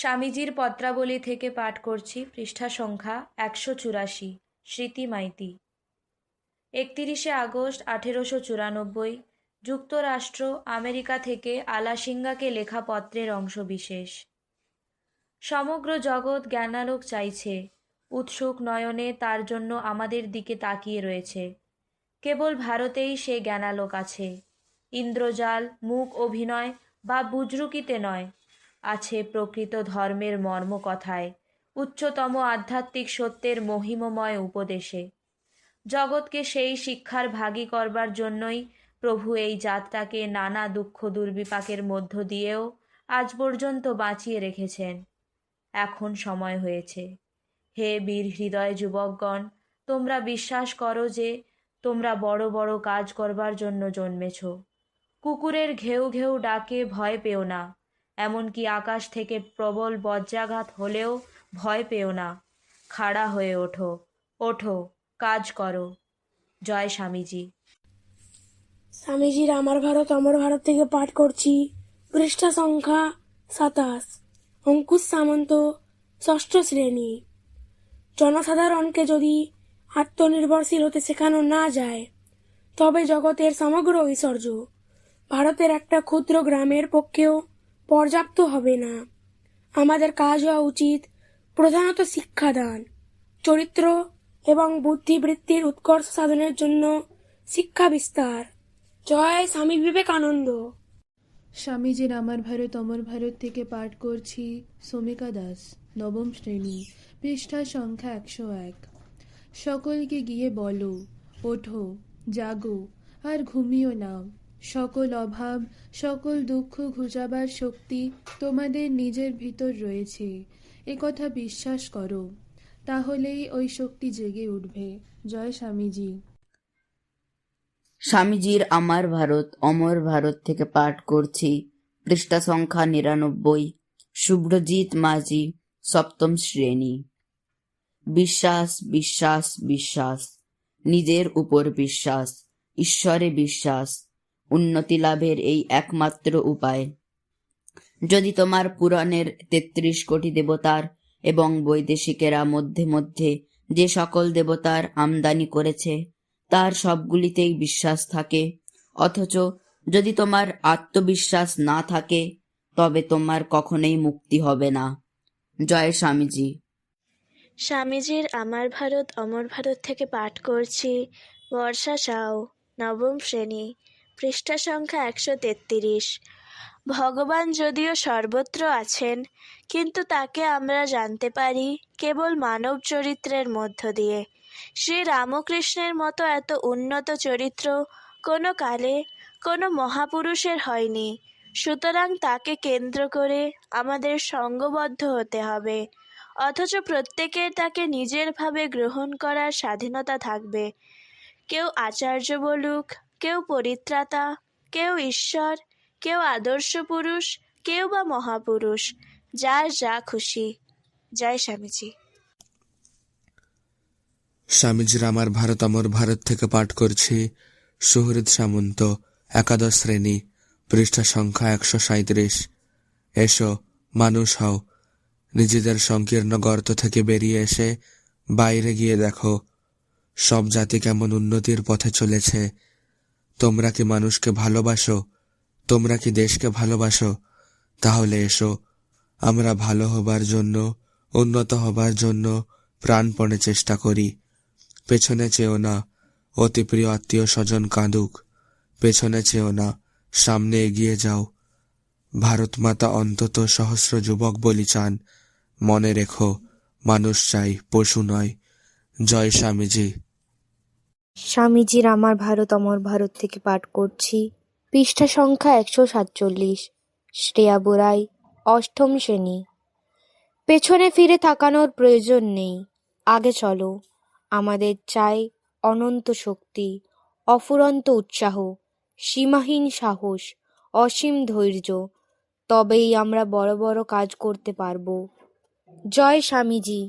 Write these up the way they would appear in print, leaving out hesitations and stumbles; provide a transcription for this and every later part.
স্বামীজির পত্রাবলী থেকে পাঠ করছি, পৃষ্ঠা সংখ্যা ১৮৪। স্মৃতি মাইতি। ৩১শে আগস্ট ১৮৯৪, যুক্তরাষ্ট্র আমেরিকা থেকে আলাসিঙ্গাকে লেখা পত্রের অংশবিশেষ। সমগ্র জগৎ জ্ঞানালোক চাইছে, উৎসুক নয়নে তার জন্য আমাদের দিকে তাকিয়ে রয়েছে। কেবল ভারতেই সে জ্ঞানালোক আছে। ইন্দ্রজাল, মুখ অভিনয় বা বুজরুকিতে নয়, আছে প্রকৃত ধর্মের মর্ম কথায়, উচ্চতম আধ্যাত্মিক সত্যের মহিমময় উপদেশে। জগৎকে সেই শিক্ষার ভাগী করবার জন্যই প্রভু এই জাতটাকে নানা দুঃখ দুর্বিপাকের মধ্য দিয়েও আজ পর্যন্ত বাঁচিয়ে রেখেছেন। এখন সময় হয়েছে। হে বীর হৃদয় যুবকগণ, তোমরা বিশ্বাস করো যে তোমরা বড় বড় কাজ করবার জন্য জন্মেছ। কুকুরের ঘেউ ঘেউ ডাকে ভয় পেও না, এমনকি আকাশ থেকে প্রবল বজ্রাঘাত হলেও ভয় পেও না। খাড়া হয়ে ওঠো, ওঠো, কাজ করো। জয় স্বামীজি। স্বামীজির আমার ভারত অমর ভারত থেকে পাঠ করছি, পৃষ্ঠা সংখ্যা ২৭। অঙ্কুশ সামন্ত, ষষ্ঠ শ্রেণী। জনসাধারণকে যদি আত্মনির্ভরশীল হতে শেখানো না যায়, তবে জগতের সমগ্র ঐশ্বর্য ভারতের একটা ক্ষুদ্র গ্রামের পক্ষেও পর্যাপ্ত হবে না। আমাদের কাজ হওয়া উচিত প্রধানত শিক্ষাদান, চরিত্র এবং বুদ্ধিবৃত্তির উৎকর্ষ সাধনের জন্য শিক্ষা বিস্তার। জয় স্বামী বিবেকানন্দ। স্বামীজির আমার ভারত অমর ভারত থেকে পাঠ করছি, সমিকা দাস, নবম শ্রেণী, পৃষ্ঠা সংখ্যা ১০১। সকলকে গিয়ে বলো, ওঠো, জাগো, আর ঘুমিও না। সকল অভাব, সকল দুঃখ ঘুচাবার শক্তি তোমাদের নিজের ভিতর রয়েছে, একথা বিশ্বাস করো। তাহলেই ওই শক্তি জেগে উঠবে। জয় স্বামীজি। স্বামীজির আমার ভারত অমর ভারত থেকে পাঠ করছি, পৃষ্ঠা সংখ্যা ৯৯। শুভ্রজিৎ মাঝি, সপ্তম শ্রেণী। বিশ্বাস, বিশ্বাস, বিশ্বাস। নিজের উপর বিশ্বাস, ঈশ্বরে বিশ্বাস, উন্নতি লাভের এই একমাত্র উপায়। যদি তোমার পুরাণের ৩৩ কোটি দেবতার এবং বৈদেশিকেরা মধ্যে মধ্যে যে সকল দেবতার আমদানি করেছে তার সবগুলিতেই বিশ্বাস থাকে, অথচ যদি তোমার আত্মবিশ্বাস না থাকে, তবে তোমার কখনোই মুক্তি হবে না। জয় স্বামীজি। স্বামীজির আমার ভারত অমর ভারত থেকে পাঠ করছি, বর্ষা সাউ, নবম শ্রেণী, পৃষ্ঠা সংখ্যা ১৩৩। ভগবান যদিও সর্বত্র আছেন, কিন্তু তাকে আমরা জানতে পারি কেবল মানব চরিত্রের মধ্য দিয়ে। শ্রী রামকৃষ্ণের মতো এত উন্নত চরিত্র কোনো কালে কোনো মহাপুরুষের হয়নি। সুতরাং তাকে কেন্দ্র করে আমাদের সঙ্গবদ্ধ হতে হবে, অথচ প্রত্যেকের তাকে নিজের ভাবে গ্রহণ করার স্বাধীনতা থাকবে। কেউ আচার্য বলুক, কেউ পরিত্রাতা, কেউ ঈশ্বর, কেউ আদর্শ পুরুষ, কেউ বা মহাপুরুষ, যার যা খুশি। জয় স্বামীজি। স্বামীজির আমার ভারত অমর ভারত থেকে পাঠ করছি, সুহৃদ সামন্ত, একাদশ শ্রেণী, পৃষ্ঠা সংখ্যা ১৩৭। এসো, মানুষ হও। নিজেদের সংকীর্ণ গর্ত থেকে বেরিয়ে এসে বাইরে গিয়ে দেখো সব জাতি কেমন উন্নতির পথে চলেছে। তোমরা কি মানুষকে ভালোবাসো? তোমরা কি দেশকে ভালোবাসো? তাহলে এসো, আমরা ভালো হবার জন্য, উন্নত হবার জন্য প্রাণপণে চেষ্টা করি। পেছনে চেও না, অতি প্রিয় আত্মীয় স্বজন কাঁদুক। পেছনে চেও না, সামনে এগিয়ে যাও। ভারত মাতা অন্তত সহস্র যুবক বলি চান। মনে রেখো, মানুষ চাই, পশু নয়। জয় স্বামীজি। স্বামীজির আমার ভারত অমর ভারত থেকে পাঠ করছি, পৃষ্ঠা সংখ্যা ১৪৭। শ্রেয়া বোরাই, অষ্টম শ্রেণী। পেছনে ফিরে তাকানোর প্রয়োজন নেই, আগে চলো। আমাদের চাই অনন্ত শক্তি, অফুরন্ত উৎসাহ, সীমাহীন সাহস, অসীম ধৈর্য। তবেই আমরা বড় বড় কাজ করতে পারব। জয় স্বামীজি।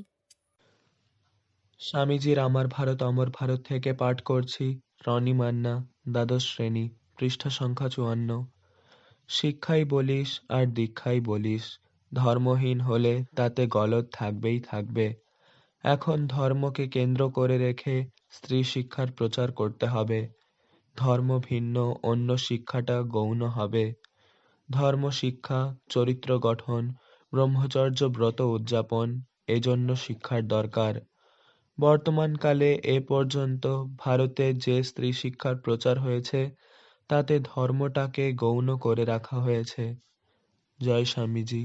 স্বামীজির আমার ভারত অমর ভারত থেকে পাঠ করছি, রনি মান্না, দ্বাদশ শ্রেণী, পৃষ্ঠা সংখ্যা ৫৪। শিক্ষাই বলিস আর দীক্ষাই বলিস, ধর্মহীন হলে তাতে গলদ থাকবেই থাকবে। এখন ধর্মকে কেন্দ্র করে রেখে স্ত্রী শিক্ষার প্রচার করতে হবে। ধর্ম ভিন্ন অন্য শিক্ষাটা গৌণ হবে। ধর্ম শিক্ষা, চরিত্র গঠন, ব্রহ্মচর্য ব্রত উদযাপন এজন্য শিক্ষার দরকার। বর্তমানকালে এ পর্যন্ত ভারতে যে স্ত্রী শিক্ষার প্রচার হয়েছে তাতে ধর্মটাকে গৌণ করে রাখা হয়েছে। জয় স্বামীজি।